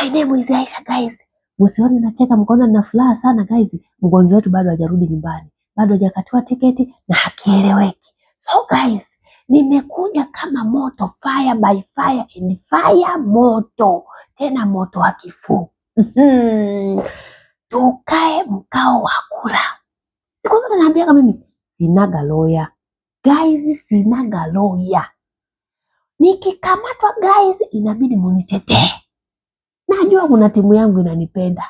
My name is Aisha guys. Msione nacheka mkaona nina furaha sana guys. Mgonjwa wetu bado hajarudi nyumbani. Bado hajakatiwa tiketi na hakieleweki. So guys, nimekuja kama moto, fire by fire and fire, moto. Tena moto wa kifuu. Tukae mkao wa kula. Siku zote naambia kama mimi sinaga lawyer. Guys, sinaga lawyer. Nikikamatwa guys inabidi munitetee. Najua kuna timu yangu inanipenda.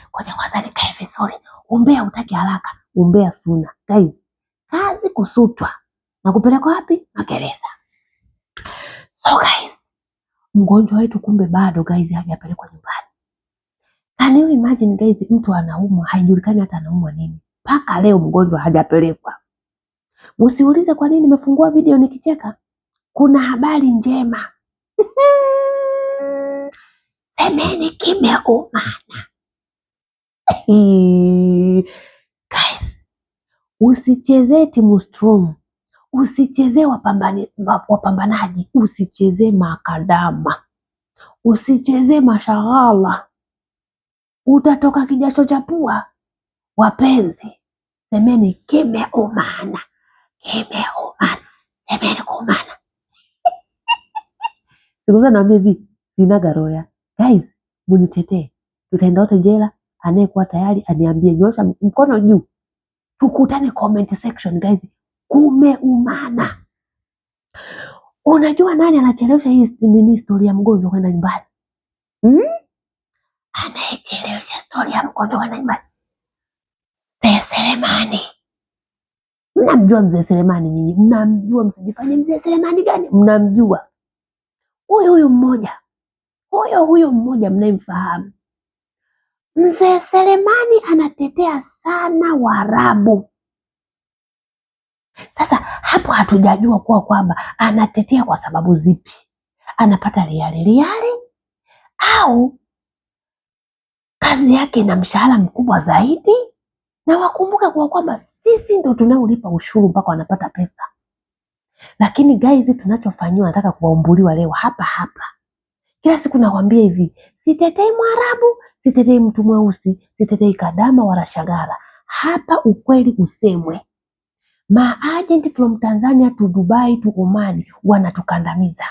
Ngoja kwanza nikae vizuri. Umbea utaki haraka, umbea suna. Guys, kazi kusutwa. Na kupelekwa wapi? Magereza. So guys, mgonjwa wetu kumbe bado guys hajapelekwa nyumbani. Can you imagine guys, mtu anaumwa haijulikani hata anaumwa nini. Mpaka leo mgonjwa hajapelekwa. Msiulize kwa nini nimefungua video nikicheka. Kuna habari njema. Semeni kimeumana. Guys, usichezee timu strong. Usichezee wapambanaji. Usichezee makadama. Usichezee mashaghala. Utatoka kijasho cha pua. Wapenzi, semeni kimeumana. Kimeumana. Semeni kuumana. Sikuza naambia hivi, sinaga lawyer. Guys, munitetee. Tutaenda wote jela, anayekuwa tayari aniambie, nyosha mkono juu. Tukutane comment section guys. Kumeumana. Unajua nani anachelewesha hii story ya mgonjwa kwenda nyumbani? Anayechelewesha story ya mgonjwa kwenda nyumbani. Mzee Selemani. Mnamjua Mzee Selemani nyinyi? Mnamjua, msijifanye Mzee Selemani gani? Mnamjua. Huyo mmoja. Huyo mmoja mnayemfahamu. Mzee Selemani anatetea sana Waarabu. Sasa hapo hatujajua kwamba anatetea kwa sababu zipi. Anapata riali au kazi yake ina mshahara mkubwa zaidi, na wakumbuka kwamba sisi ndo tunaolipa ushuru mpaka wanapata pesa. Lakini guys, tunachofanywa nataka kuwaumbuliwa leo hapa. Kila siku nakwambia hivi, sitetei Mwarabu, sitetei mtu mweusi, sitetei kadama wala shagala. Hapa ukweli usemwe. Ma-agent from Tanzania to Dubai to Oman wanatukandamiza.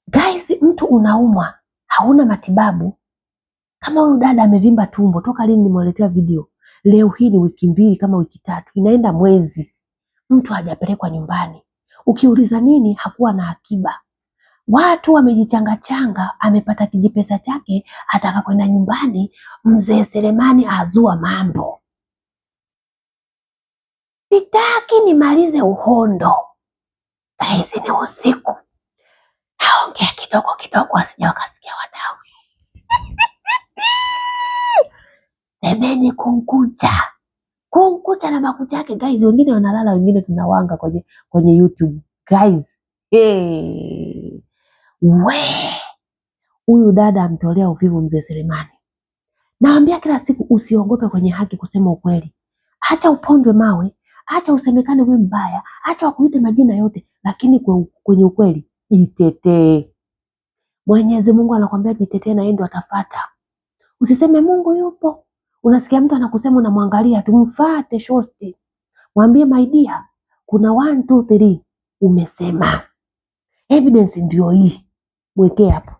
Guys, mtu unaumwa, hauna matibabu. Kama huyu dada amevimba tumbo, toka lini nimewaletea video? Leo hii ni wiki 2 kama wiki 3, inaenda mwezi. Mtu hajapelekwa nyumbani. Ukiuliza nini, hakuwa na akiba. Watu wamejichanga, amepata kijipesa chake, ataka kwenda nyumbani. Mzee Selemani azua mambo. Sitaki nimalize uhondo. Guys, ni usiku. Naongea kidogo asije wakasikia wadau. Semeni kunkucha na makucha yake guys. Wengine wanalala, wengine tunawanga kwenye YouTube guys. Huyu dada amtolea uvivu Mzee Selemani. Naambia kila siku, usiogope kwenye haki kusema ukweli. Acha upondwe mawe, acha usemekane wewe mbaya, acha wakuite majina yote, lakini kwenye ukweli jitetee. Mwenyezi Mungu anakuambia jitetee na yeye ndo atafuata. Usiseme Mungu yupo. Unasikia mtu anakusema unamwangalia, tumfuate shosti. Mwambie my dear, kuna 1 2 3 umesema. Evidence ndio hii. Mwekee hapo.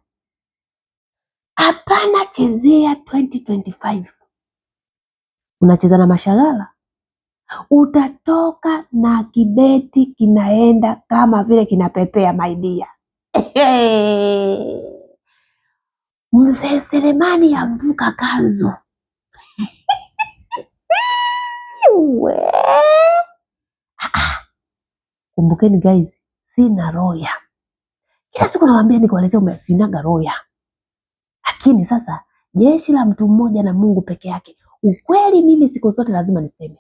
Hapana chezea 2025. Unacheza na mashalala. Utatoka na kibeti kinaenda kama vile kinapepea my dear. Mzee Selemani yamvuka kanzu. Kumbukeni guys, sina roya. Kila siku nawaambia nikuwaletea sinaga roya. Lakini sasa jeshi la mtu mmoja na Mungu peke yake. Ukweli mimi siku zote lazima niseme.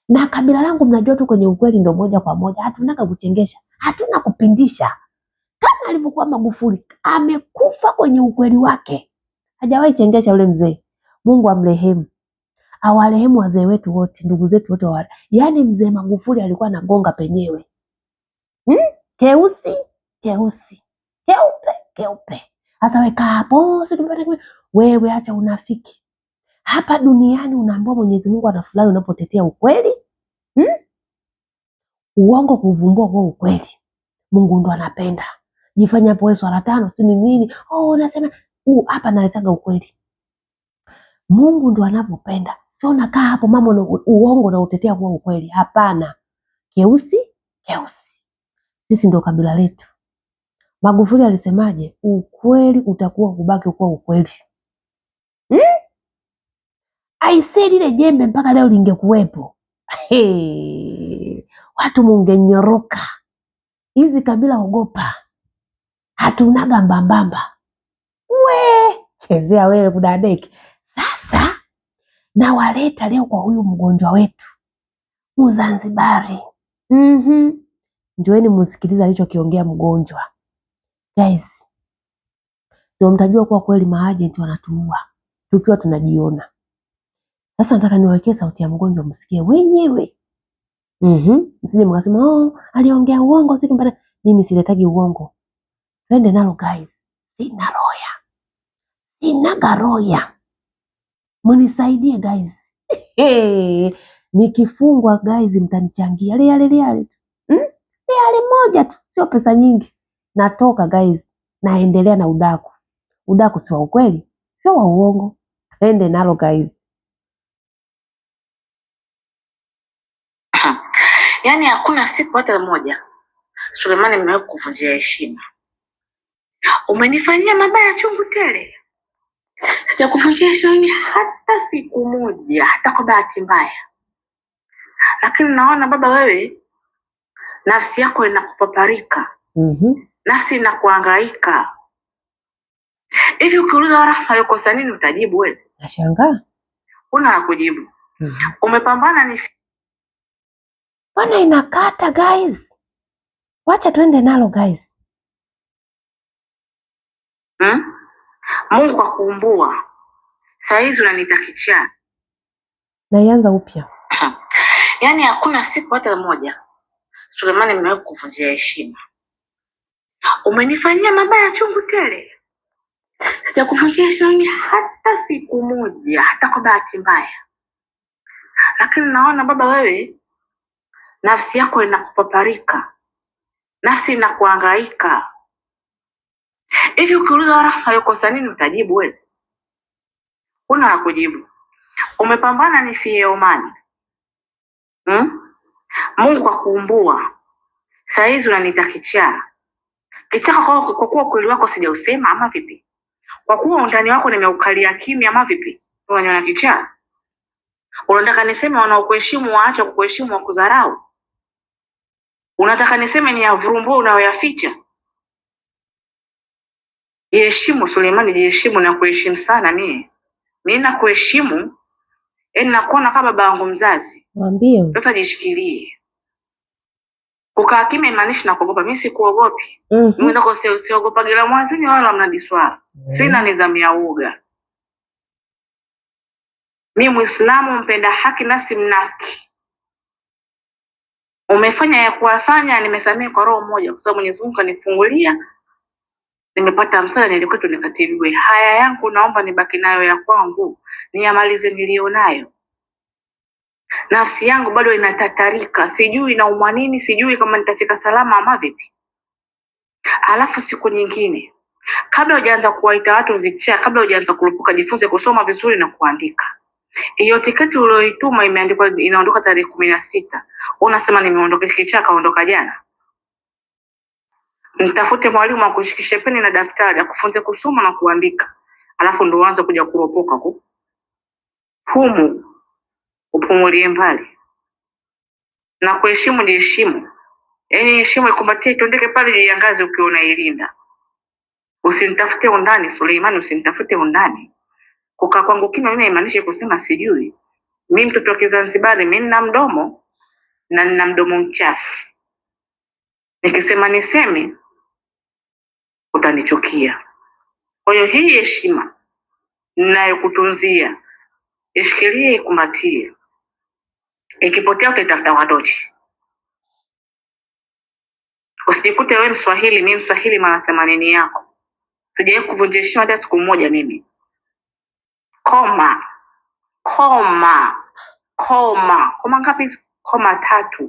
Na kabila langu mnajua tu kwenye ukweli ndo moja kwa moja. Hatunaka kuchengesha, hatuna kupindisha. Kama alivyokuwa Magufuli, amekufa kwenye ukweli wake. Hajawahi chengesha yule mzee. Mungu amrehemu. Awarehemu wazee wetu wote, ndugu zetu wote wale. Yaani mzee Magufuli alikuwa anagonga penyewe. Keusi, keupe. Sasa weka hapo, wewe acha unafiki. Hapa duniani unaambiwa Mwenyezi Mungu anafurahi unapotetea ukweli. Uongo kuvumbua kwa ukweli. Mungu ndo anapenda. Jifanya hapo wewe swala tano si nini? Unasema hapa naletaga ukweli. Mungu ndo anapopenda. Sio unakaa hapo mama uongo na utetea kwa ukweli. Hapana. Keusi. Sisi ndo kabila letu. Magufuli alisemaje? Ukweli utakuwa kubaki kwa ukweli. Aisee, lile jembe mpaka leo lingekuwepo. Watu mungenyoroka. Hizi kabila ogopa. Hatunaga mbambamba. Chezea wewe kudadeki. Sasa nawaleta leo kwa huyu mgonjwa wetu Mzanzibari. Njoeni msikilize alichokiongea mgonjwa. Guys, ndio mtajua kwa kweli maagenti wanatuua tukiwa tunajiona. Sasa nataka niwekee sauti ya mgonjwa msikie wenyewe. Msije mkasema aliongea uongo sikimpata. Mimi siletagi uongo. Twende nalo guys. Sina roya. Munisaidie guys. Nikifungwa guys mtanichangia. Liali moja tu, sio pesa nyingi. Natoka guys, naendelea na udaku. Udaku si wa ukweli, sio wa uongo. Twende nalo guys. Yaani hakuna siku hata moja Sulemani mmewahi kuvunjia heshima. Umenifanyia mabaya chungu tele. Sijakuvunjia heshima hata siku moja, hata kwa bahati mbaya. Lakini naona baba, wewe nafsi yako inakupaparika. Nafsi inakuhangaika. Hivi ukiuliza Rahma yukosa nini utajibu wewe? Nashangaa. Una la kujibu. Umepambana ni bwana inakata guys. Wacha twende nalo guys. Mungu akuumbua. Saa hizi unaniita kichaa. Naianza upya. Yaani hakuna siku hata moja Sulemani mmewahi kuvunjia heshima. Umenifanyia mabaya chungu tele. Sijakuvunjia heshima hata siku moja, hata kwa bahati mbaya. Lakini naona baba, wewe nafsi yako inakupaparika. Nafsi inakuhangaika. Hivi ukiuliza Rahma yukosa nini utajibu wewe? Una la kujibu. Umepambana nifie Omani. Mungu akuumbua. Saa hizi unaniita kichaa. Kichaa kwa kuwa kweli wako sijausema ama vipi? Kwa kuwa undani wako nimeukalia kimya ama vipi? Unaniona kichaa? Unataka niseme wanaokuheshimu waache kukuheshimu wa kudharau? Unataka niseme ni avurumbo unayoyaficha? Jiheshimu Sulemani, jiheshimu na kuheshimu sana mimi. Mimi nakuheshimu, nakuona kama baba yangu mzazi. Mwambie. Sasa jishikilie. Kukaa kimya imaanishi na kuogopa. Mimi sikuogopi. Mimi ndako siogopa gila mwazini wala mnadiswara. Sina nidhamu ya uoga. Mimi Muislamu mpenda haki na si mnafiki. Umefanya ya kuwafanya, nimesamehe kwa roho moja kwa sababu Mwenyezi Mungu kanifungulia. Nimepata msaada, nilikuwa tunikatiliwe. Haya yangu naomba nibaki nayo ya kwangu, niyamalize nilionayo. Nafsi yangu bado inatatarika, sijui naumwa nini, sijui kama nitafika salama ama vipi. Alafu siku nyingine, kabla hujaanza kuwaita watu vichaa, kabla hujaanza kurupuka, jifunze kusoma vizuri na kuandika. Hiyo tiketi uliyoituma imeandikwa inaondoka tarehe 16. Unasema nimeondoka kichaa, kaondoka jana. Nitafute mwalimu akushikishe peni na daftari akufunze kusoma na kuandika. Alafu ndo uanze kuja kuropoka humu. Upumulie mbali. Na kuheshimu jiheshimu. Yaani heshima ikumbatie tuondeke pale jiangaze ukiona ilinda. Usinitafute undani Suleimani, usinitafute undani. Kukaa kwangu kimya mimi haimaanishi kusema sijui. Mimi mtoto wa Kizanzibari, mimi nina mdomo na nina mdomo mchafu. Nikisema niseme utanichukia. Kwa hiyo hii heshima ninayokutunzia ishikilie, ikumbatie. Ikipotea utaitafuta wadochi. Usijikute wewe Mswahili, mimi Mswahili mara 80 yako. Sijawahi kuvunja heshima hata siku moja mimi. Koma. Koma ngapi? Koma 3.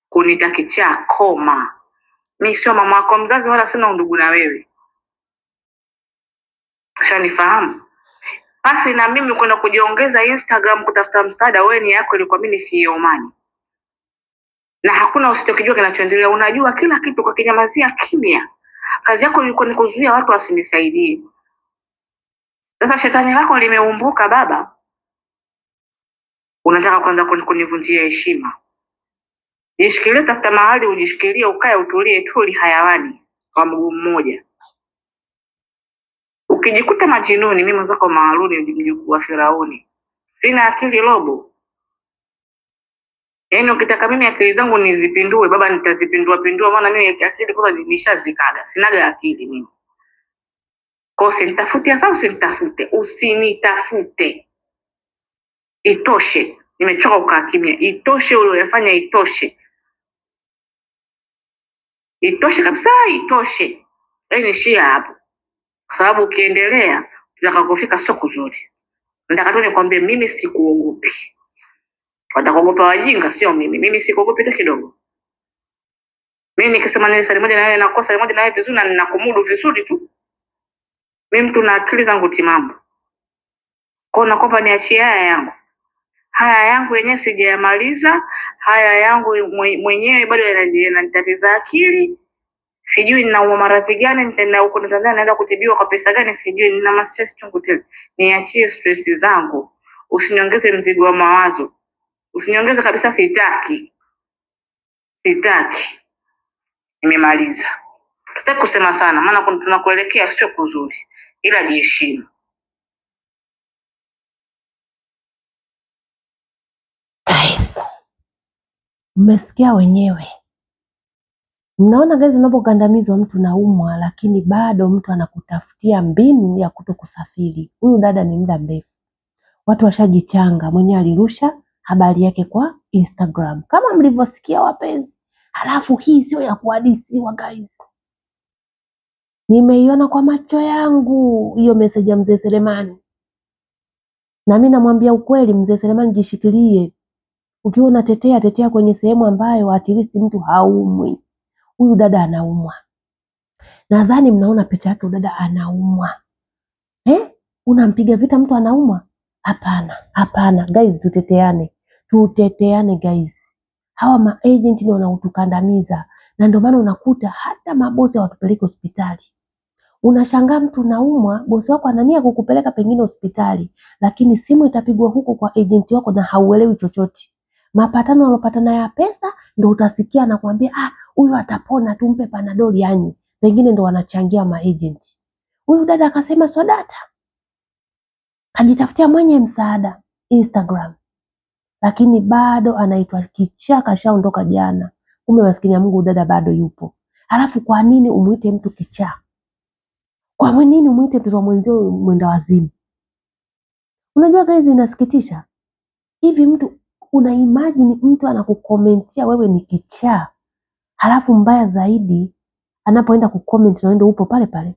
Kunita kichaa, koma. Mimi sio mama yako mzazi wala sina undugu na wewe. Ushanifahamu? Basi na mimi kwenda kujiongeza Instagram kutafuta msaada, wewe ni yako ilikuwa mimi siomani. Na hakuna usichokijua kinachoendelea. Unajua kila kitu kwa kinyamazia kimya. Kazi yako ilikuwa ni kuzuia watu wasinisaidie. Sasa shetani lako limeumbuka baba. Unataka kwanza kunivunjia heshima. Jishikilie, tafuta mahali ujishikilie, ukae utulie tuli hayawani kwa mguu mmoja. Ukijikuta majinuni, mimi mwenzako Maharuni mjukuu wa Firauni. Sina akili robo. Yaani ukitaka mimi akili zangu nizipindue baba, nitazipindua maana mimi akili kwanza nishazikaga. Sinaga akili mimi. Kwa usinitafute sasa, usinitafute. Itoshe. Nimechoka kukaa kimya. Itoshe uliyofanya, itoshe. Itoshe kabisa, itoshe. Yaani shia hapo. Kwa sababu ukiendelea tutakakofika sio kuzuri. Nataka tu nikwambie mimi sikuogopi. Watakuogopa wajinga, sio mimi. Mimi sikuogopi hata kidogo. Mimi nikisema nini sali moja na wewe nakosa sali moja na wewe vizuri na ninakumudu vizuri tu. Mimi mtu na akili zangu timamu. Kwa nakopa niachie haya yangu. Haya yangu yenyewe sijayamaliza, haya yangu mwenyewe bado yananitatiza akili. Sijui ninaumwa maradhi gani, nitaenda huko Tanzania naenda kutibiwa kwa pesa gani sijui, nina stress chungu tele. Niachie stress zangu. Usiniongeze mzigo wa mawazo. Usiniongeze kabisa, sitaki. Nimemaliza. Sitaki kusema sana maana tunakuelekea sio kuzuri. Ila jiheshimu. Mmesikia wenyewe. Mnaona guys, unapokandamizwa mtu naumwa, lakini bado mtu anakutafutia mbinu ya kutokusafiri. Huyu dada ni muda mrefu. Watu washajichanga, mwenyewe alirusha habari yake kwa Instagram. Kama mlivyosikia wapenzi. Halafu hii sio ya kuhadisiwa guys. Nimeiona kwa macho yangu hiyo message ya Mzee Selemani. Na mimi namwambia ukweli, Mzee Selemani jishikilie. Ukiwa unatetea kwenye sehemu ambayo at least mtu haumwi. Huyu dada anaumwa. Nadhani mnaona picha yake, dada anaumwa. Unampiga vita mtu anaumwa? Hapana. Guys, tuteteane guys. Hawa maagent ni wanaotukandamiza. Na ndio maana unakuta hata mabosi hawatupeleki hospitali. Unashangaa mtu naumwa, bosi wako anania kukupeleka pengine hospitali, lakini simu itapigwa huko kwa agent wako na hauelewi chochote. Mapatano wanapatana ya pesa ndio utasikia anakuambia huyu atapona, tumpe panadol yani. Pengine ndio wanachangia maagent. Huyu dada akasema so data. Ajitafutia mwenye msaada Instagram. Lakini bado anaitwa kichaa, kashaondoka jana. Kumbe maskini ya Mungu dada bado yupo. Halafu kwa nini umuite mtu kichaa? Kwa nini umuite mtoto mwenzio mwenda wazimu? Unajua guys, inasikitisha. Hivi mtu una imagine mtu anakukomentia wewe ni kichaa. Halafu mbaya zaidi anapoenda kucomment na wewe upo pale pale.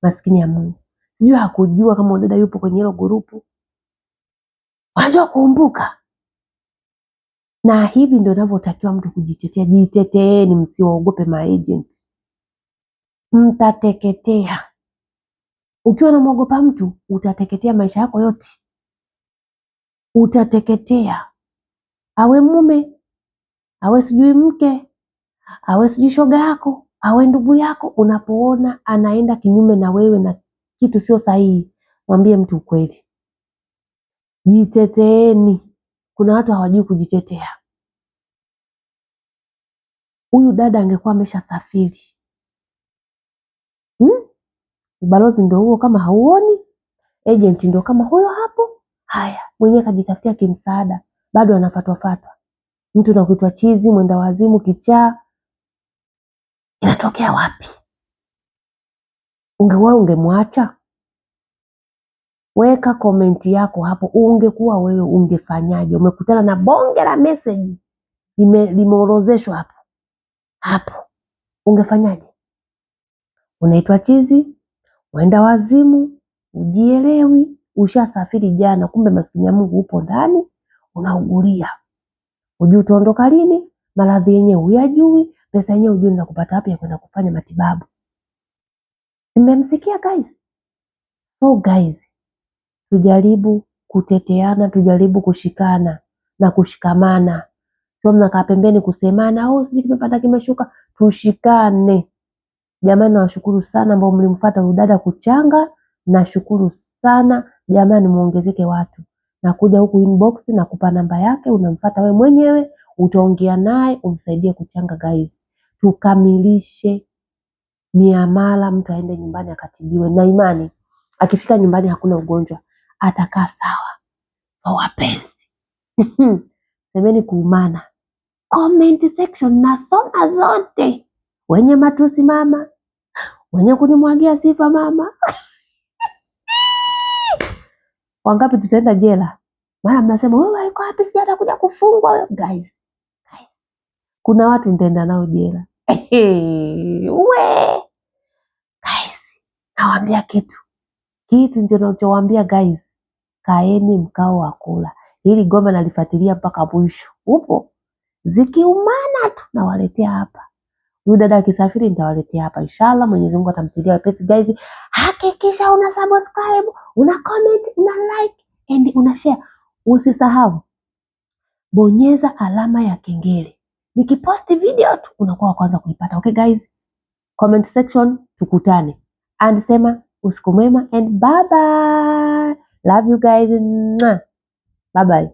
Maskini ya Mungu. Sijui hakujua kama dada yupo kwenye hilo grupu. Unajua kuumbuka. Na hivi ndio ninavyotakiwa mtu kujitetea. Jiteteeni, msiogope maagent. Mtateketea. Ukiwa unamwogopa mtu, utateketea maisha yako yote. Utateketea. Awe mume, awe sijui mke, awe sijui shoga yako, awe ndugu yako, unapoona anaenda kinyume na wewe na kitu sio sahihi, mwambie mtu ukweli. Jiteteeni. Kuna watu hawajui kujitetea. Huyu dada angekuwa ameshasafiri. Ubalozi ndio huo kama hauoni, agent ndio kama huyo hapo. Haya, mwenyewe kajitafutia kimsaada, bado anafatwa. Mtu na kuitwa chizi, mwenda wazimu, kichaa. Inatokea wapi? Ungemwacha? Weka komenti yako hapo. Ungekuwa wewe ungefanyaje? Umekutana na bonge la message limeorozeshwa hapo. Ungefanyaje? unaitwa chizi, uenda wazimu, ujielewi, ushasafiri jana, kumbe maskini ya Mungu upo ndani unaugulia. Hujui utaondoka lini, maradhi yenyewe huyajui, pesa yenyewe hujui na kupata wapi ya kwenda kufanya matibabu. Mmemsikia guys? So guys, tujaribu kuteteana, tujaribu kushikana na kushikamana. Sio mnakaa pembeni kusemana, sijui kimepanda kimeshuka. Tushikane. Jamani, nawashukuru sana ambao mlimfuata udada kuchanga. Nashukuru sana. Jamani, muongezeke watu. Nakuja huku inbox na kupa namba yake, unamfuata we mwenyewe, utaongea naye, umsaidie kuchanga guys. Tukamilishe miamala, mtu aende nyumbani akatibiwe. Na imani, akifika nyumbani hakuna ugonjwa, atakaa sawa. So wapenzi, semeni kuumana. Comment section nasoma zote. Wenye matusi mama, wenye kunimwagia sifa mama. Wangapi tutaenda jela? Mara mnasema wewe yuko wapi, sijana kuja kufungwa wewe. Guys, kuna watu nitaenda nao jela. We guys, nawaambia kitu ndio nachowaambia guys. Kaeni mkao wa kula. Hili goma nalifuatilia mpaka mwisho. Upo? Zikiumana tu nawaletea hapa. Huyu dada akisafiri nitawaletea hapa. Inshallah Mwenyezi Mungu atamtilia wepesi guys. Hakikisha una subscribe, una comment, una like and una share. Usisahau bonyeza alama ya kengele. Nikiposti video tu unakuwa wa kwanza kuipata. Okay guys? Comment section tukutane. And sema usiku mwema and bye bye. Love you guys. Bye bye.